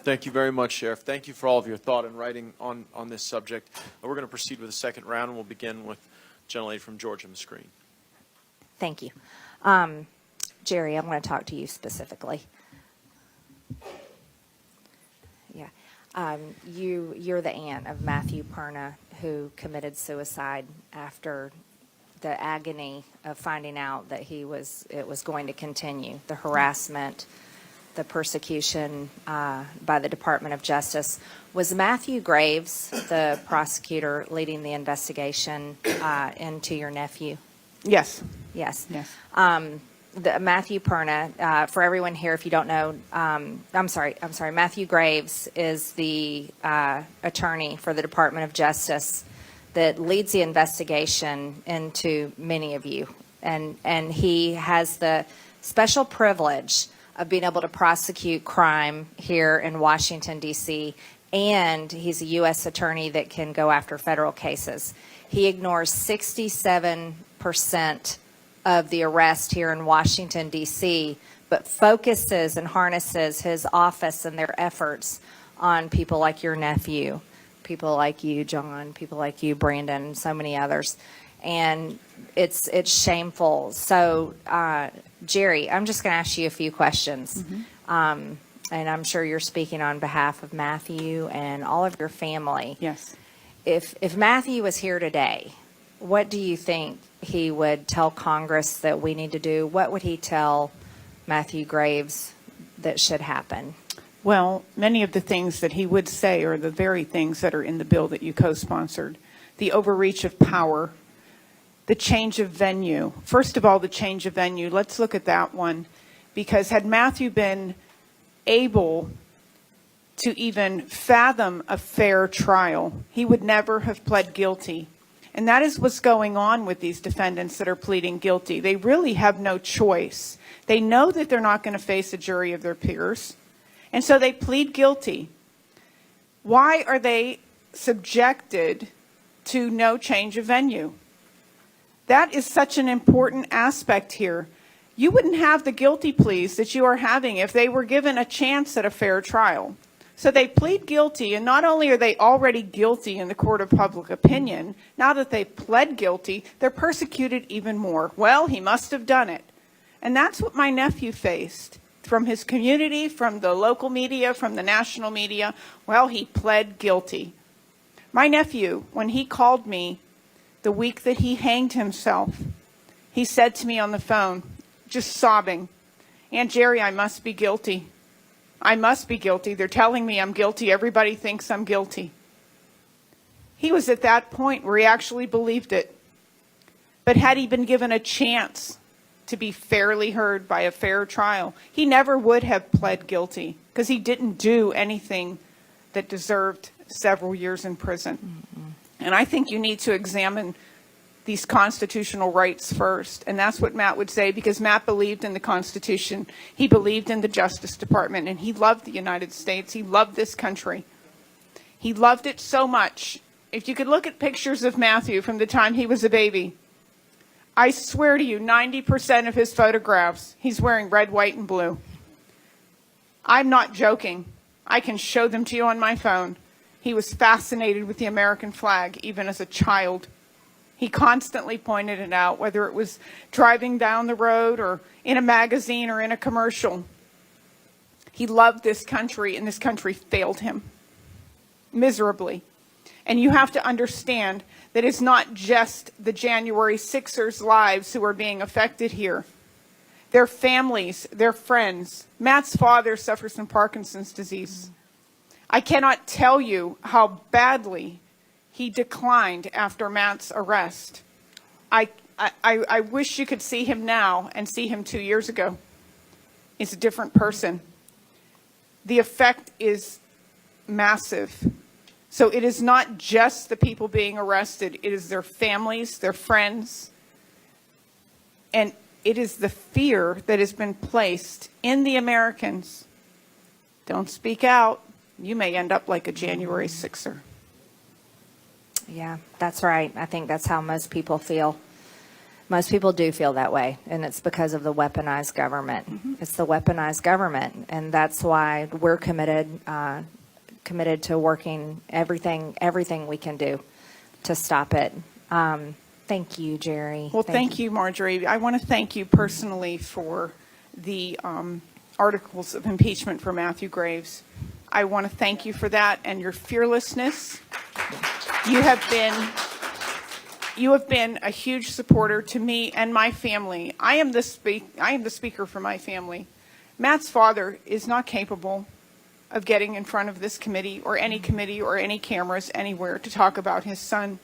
Thank you very much, Sheriff. Thank you for all of your thought and writing on this subject. We're going to proceed with the second round, and we'll begin with gentlelady from Georgia, Ms. Greene. Thank you. Jerry, I want to talk to you specifically. Yeah. You're the aunt of Matthew Perna, who committed suicide after the agony of finding out that it was going to continue, the harassment, the persecution by the Department of Justice. Was Matthew Graves the prosecutor leading the investigation into your nephew? Yes. Yes. Yes. Matthew Perna, for everyone here, if you don't know, I'm sorry, Matthew Graves is the attorney for the Department of Justice that leads the investigation into many of you. And he has the special privilege of being able to prosecute crime here in Washington, D.C., and he's a U.S. attorney that can go after federal cases. He ignores 67% of the arrest here in Washington, D.C., but focuses and harnesses his office and their efforts on people like your nephew, people like you, John, people like you, Brandon, and so many others. And it's shameful. So, Jerry, I'm just going to ask you a few questions. Mm-hmm. And I'm sure you're speaking on behalf of Matthew and all of your family. Yes. If Matthew was here today, what do you think he would tell Congress that we need to do? What would he tell Matthew Graves that should happen? Well, many of the things that he would say are the very things that are in the bill that you co-sponsored. The overreach of power, the change of venue. First of all, the change of venue. Let's look at that one. Because had Matthew been able to even fathom a fair trial, he would never have pled guilty. And that is what's going on with these defendants that are pleading guilty. They really have no choice. They know that they're not going to face a jury of their peers. And so they plead guilty. Why are they subjected to no change of venue? That is such an important aspect here. You wouldn't have the guilty pleas that you are having if they were given a chance at a fair trial. So they plead guilty, and not only are they already guilty in the court of public opinion, now that they've pled guilty, they're persecuted even more. Well, he must have done it. And that's what my nephew faced from his community, from the local media, from the national media. Well, he pled guilty. My nephew, when he called me the week that he hanged himself, he said to me on the phone, just sobbing, "Aunt Jerry, I must be guilty. I must be guilty. They're telling me I'm guilty. Everybody thinks I'm guilty." He was at that point where he actually believed it. But had he been given a chance to be fairly heard by a fair trial, he never would have pled guilty because he didn't do anything that deserved several years in prison. Mm-hmm. And I think you need to examine these constitutional rights first. And that's what Matt would say, because Matt believed in the Constitution. He believed in the Justice Department, and he loved the United States. He loved this country. He loved it so much. If you could look at pictures of Matthew from the time he was a baby, I swear to you, 90% of his photographs, he's wearing red, white, and blue. I'm not joking. I can show them to you on my phone. He was fascinated with the American flag, even as a child. He constantly pointed it out, whether it was driving down the road or in a magazine or in a commercial. He loved this country, and this country failed him miserably. And you have to understand that it's not just the January 6ers' lives who are being affected here. Their families, their friends. Matt's father suffers from Parkinson's disease. I cannot tell you how badly he declined after Matt's arrest. I wish you could see him now and see him 2 years ago. He's a different person. The effect is massive. So it is not just the people being arrested. It is their families, their friends. And it is the fear that has been placed in the Americans. Don't speak out. You may end up like a January 6er. Yeah, that's right. I think that's how most people feel. Most people do feel that way, and it's because of the weaponized government. It's the weaponized government, and that's why we're committed to working everything we can do to stop it. Thank you, Jerry. Well, thank you, Marjorie. I want to thank you personally for the articles of impeachment for Matthew Graves. I want to thank you for that and your fearlessness. You have been a huge supporter to me and my family. I am the speaker for my family. Matt's father is not capable of getting in front of this committee or any cameras anywhere to talk about his son.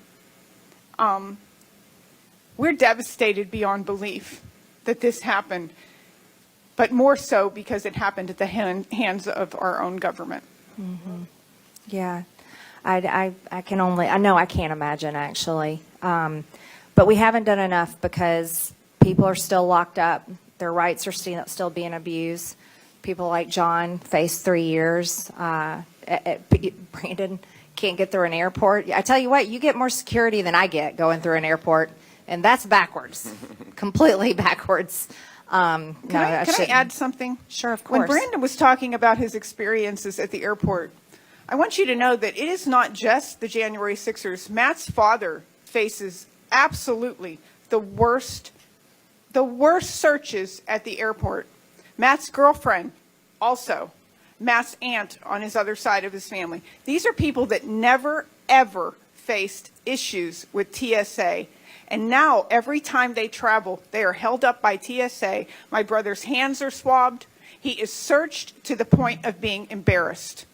We're devastated beyond belief that this happened, but more so because it happened at the hands of our own government. Yeah, I can't imagine actually. But we haven't done enough because people are still locked up. Their rights are still being abused. People like John face 3 years. Brandon can't get through an airport. I tell you what, you get more security than I get going through an airport, and that's backwards, completely backwards. Can I add something? Sure, of course. When Brandon was talking about his experiences at the airport, I want you to know that it is not just the January 6ers. Matt's father faces absolutely the worst searches at the airport. Matt's girlfriend also. Matt's aunt on his other side of his family. These are people that never, ever faced issues with TSA. And now, every time they travel, they are held up by TSA. My brother's hands are swabbed. He is searched to the point of being embarrassed.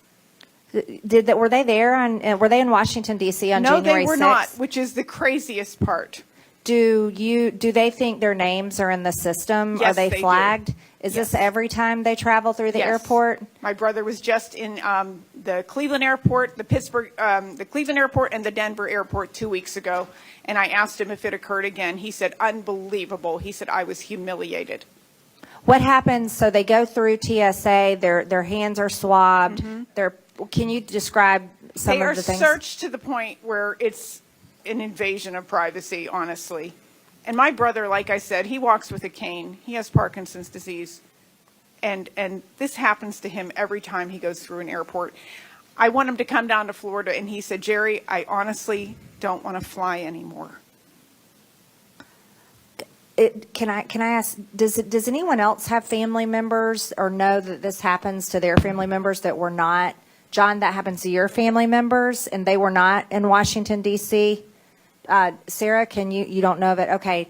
Were they there were they in Washington, D.C. on January 6th? No, they were not, which is the craziest part. Do they think their names are in the system? Yes, are they flagged? do. Is Yes. this every time they travel through the Yes. airport? My brother was just in the Cleveland airport, the Cleveland airport and the Denver airport 2 weeks ago. And I asked him if it occurred again. He said, unbelievable. He said, I was humiliated. What happens? So they go through TSA. Their hands are swabbed. Can you describe some They of are the things? searched to the point where it's an invasion of privacy, honestly. And my brother, like I said, he walks with a cane. He has Parkinson's disease. And this happens to him every time he goes through an airport. I want him to come down to Florida, and he said, Jerry, I honestly don't want to fly anymore. Can I ask? Does anyone else have family members or know that this happens to their family members that were not? John, that happens to your family members, and they were not in Washington, D.C.? Sarah, you don't know of it? Okay.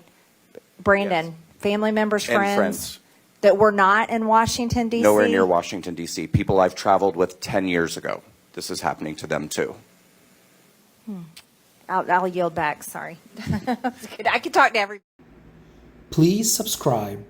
Brandon, Yes. Family members, And friends. that were not in Washington, D.C.? Nowhere near Washington, D.C. People I've traveled with 10 years ago. This is happening to them, too. I'll yield back. Sorry. I could talk to everybody. Please subscribe